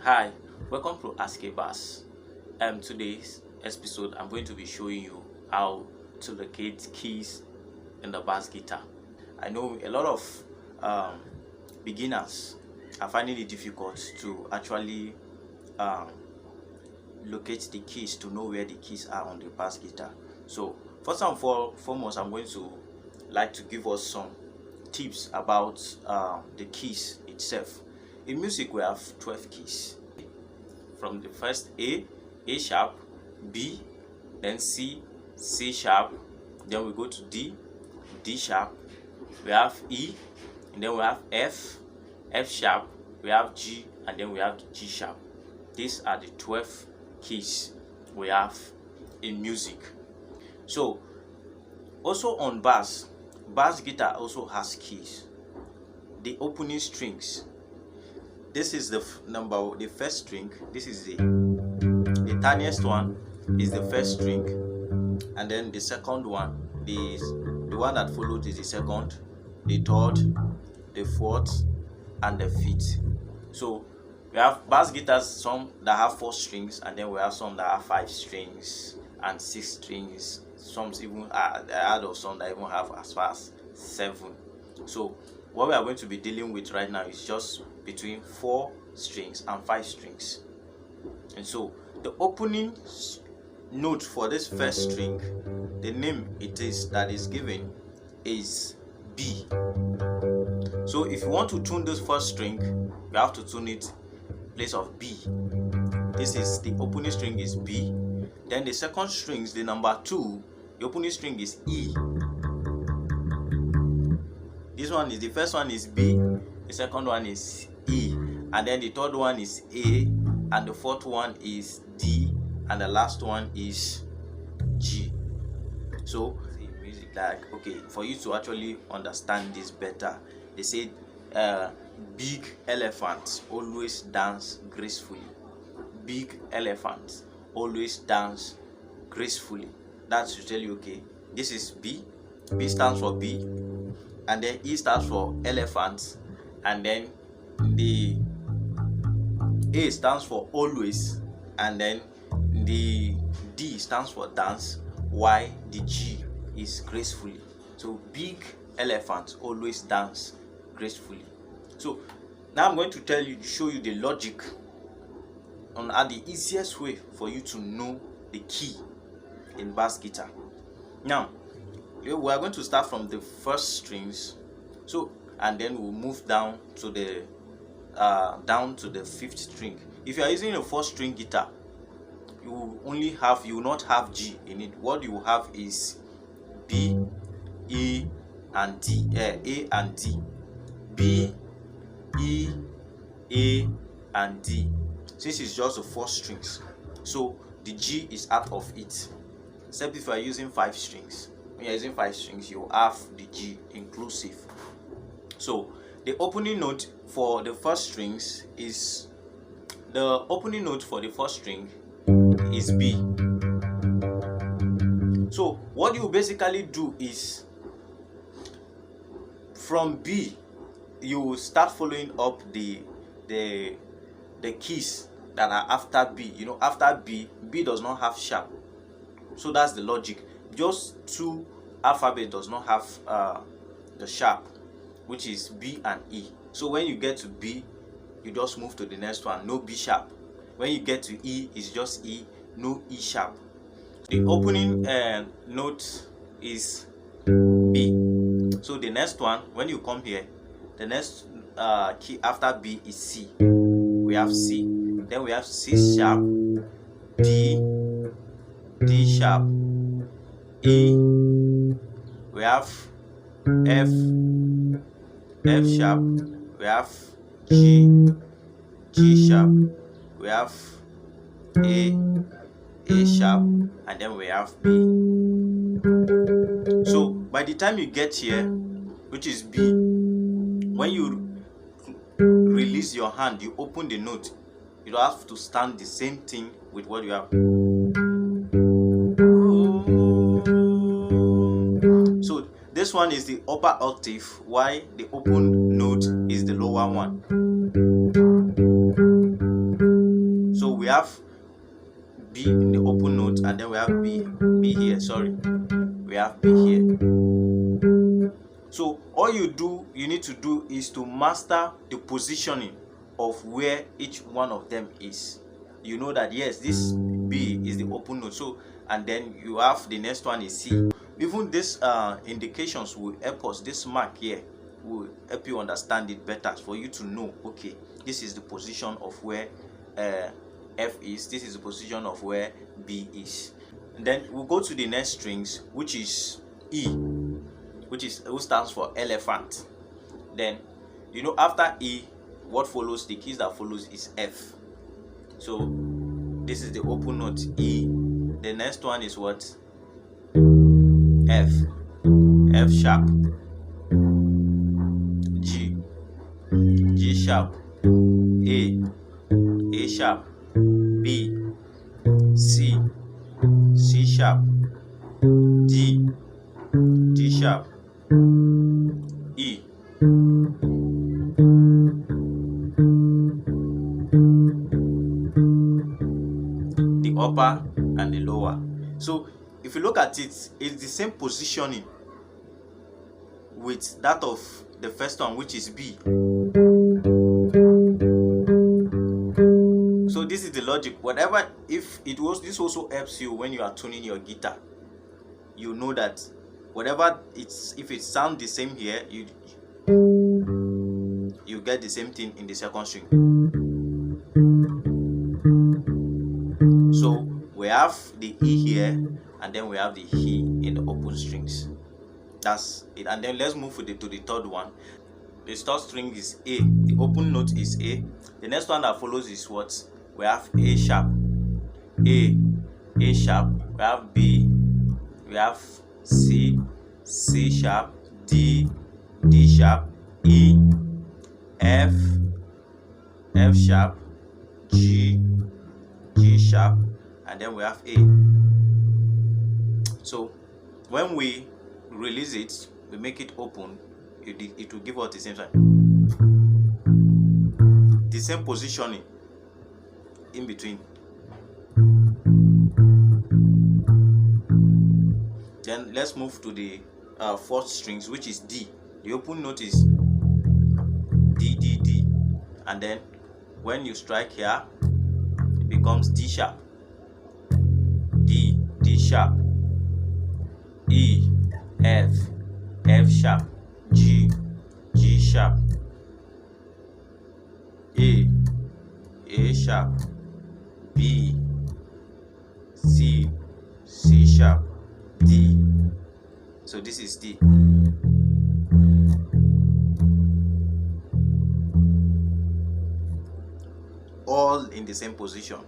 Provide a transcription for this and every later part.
Hi, welcome to Ask a Bass. Today's episode, I'm going to be showing you how to locate keys in the bass guitar. I know a lot of beginners are finding it difficult to actually locate the keys, to know where the keys are on the bass guitar. So first and foremost, I'm going to like to give us some tips about the keys itself. In music, we have 12 keys. From the first A sharp, B, then C, C sharp, then we go to D sharp, we have E, and then we have F sharp, we have G, and then we have G sharp. These are the 12 keys we have in music. So also on bass guitar also has keys. The opening strings. This is the first string. This is the tiniest one is the first string, and then the second one is the one that followed is the second, the third, the fourth, and the fifth. So we have bass guitars, some that have 4 strings, and then we have some that have 5 strings and 6 strings. Some even add of some that even have as far as 7. So what we are going to be dealing with right now is just between 4 strings and 5 strings. And so the opening note for this first string, the name that is given is B. So if you want to tune this first string, you have to tune it in place of B. This is the opening string is B. Then the second strings, the number 2, the opening string is E. The first one is B, the second one is E, and then the third one is A, and the fourth one is D, and the last one is G. So music, like, okay, for you to actually understand this better, they say big elephants always dance gracefully. Big elephants always dance gracefully. That's to tell you, okay, this is B. B stands for B, and then E stands for elephant, and then the A stands for always, and then the D stands for dance, while the G is gracefully. So big elephants always dance gracefully. So now I'm going to show you the logic on the easiest way for you to know the key in bass guitar. Now we are going to start from the first strings, so, and then we'll move down to the 5th string. If you are using a 4-string guitar, you will not have G in it. What you will have is B, E, and D. A and D. B, E, A, and D. Since it's just the 4 strings, so the G is out of it. Except if you are using 5 strings. When you're using 5 strings, you have the G inclusive. So the opening note for the first strings is the first string is B. So what you basically do is, from B you start following up the keys that are after B. You know, after B does not have sharp. So that's the logic. Just 2 alphabet does not have the sharp, which is B and E. So when you get to B, you just move to the next one, no B sharp. When you get to E, it's just E, no E sharp. The opening note is B. So the next one, when you come here, the next key after B is C. We have C. Then we have C sharp, D sharp, E. We have F sharp, we have G sharp, we have A sharp, and then we have B. So by the time you get here, which is B, when you release your hand, you open the note, you don't have to stand the same thing with what you have. So this one is the upper octave, while the open note is the lower one. we have B in the open note, and then we have B here. Sorry, we have B here. So all you need to do is to master the positioning of where each one of them is. You know that yes, this B is the open note. So, and then you have the next one is C. Even this indications will help us. This mark here will help you understand it better, for you to know, okay, this is the position of where F is, this is the position of where B is. And then we'll go to the next strings, which is E, which stands for elephant. Then after E, what follows, the keys that follows is F. So this is the open note E. The next one is what? F. F sharp, G, G sharp, A sharp, B, C, C sharp, D, D sharp, E. The upper and the lower. So if you look at it, it's the same positioning with that of the first one, which is B. So this is the logic. Whatever, this also helps you when you are tuning your guitar. You know that whatever if it sounds the same here, you get the same thing in the second string. So we have the E here, and then we have the E in the open strings. That's it. And then let's move to the third one. The third string is A. The open note is A. The next one that follows is what? We have A sharp, A sharp. We have B. We have C, C sharp, D, D sharp, E, F, F sharp, G, G sharp, and then we have A. So when we release it, we make it open, it will give us the same sign, the same positioning in between. Then let's move to the fourth strings, which is D. The open note is D, D, D, and then when you strike here, it becomes D sharp, D, D sharp, E, F, F sharp, G, G sharp, A, A sharp, B, C, C sharp, D. So this is D. All in the same position.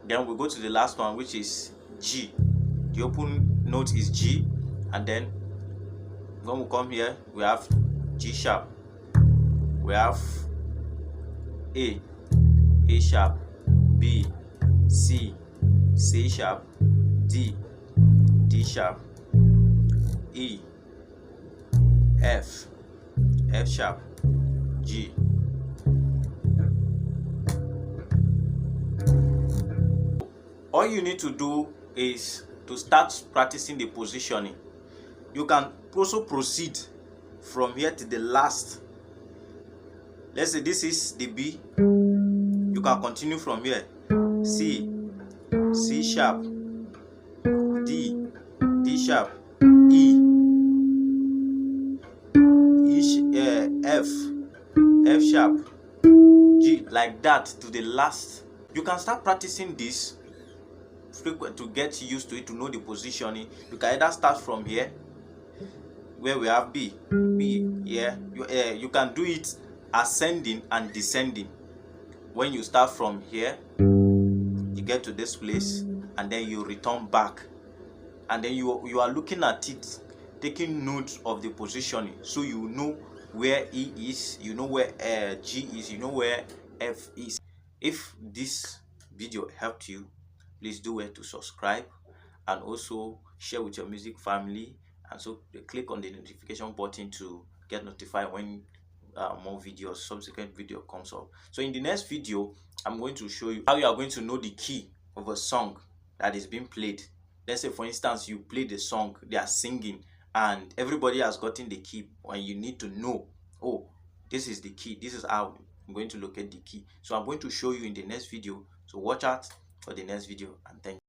Then we go to the last one, which is G. The open note is G, and then when we come here, we have G sharp, we have A sharp, B, C, C sharp, D, D sharp, E, F, F sharp, G. All you need to do is to start practicing the positioning. You can also proceed from here to the last. Let's say this is the B. You can continue from here. C, C sharp, D, D sharp, E, F, F sharp, G, like that to the last. You can start practicing this frequent to get used to it, to know the positioning. You can either start from here where we have B here. You can do it ascending and descending. When you start from here, you get to this place, and then you return back, and then you are looking at it, taking note of the positioning, so you know where E is, you know where G is, you know where F is. If this video helped you, please do well to subscribe and also share with your music family, and so click on the notification button to get notified when more videos, subsequent video comes up. So in the next video, I'm going to show you how you are going to know the key of a song that is being played. Let's say, for instance, you play the song, they are singing, and everybody has gotten the key, and you need to know, oh, this is the key. This is how I'm going to locate the key. So I'm going to show you in the next video. So watch out for the next video, and thank you.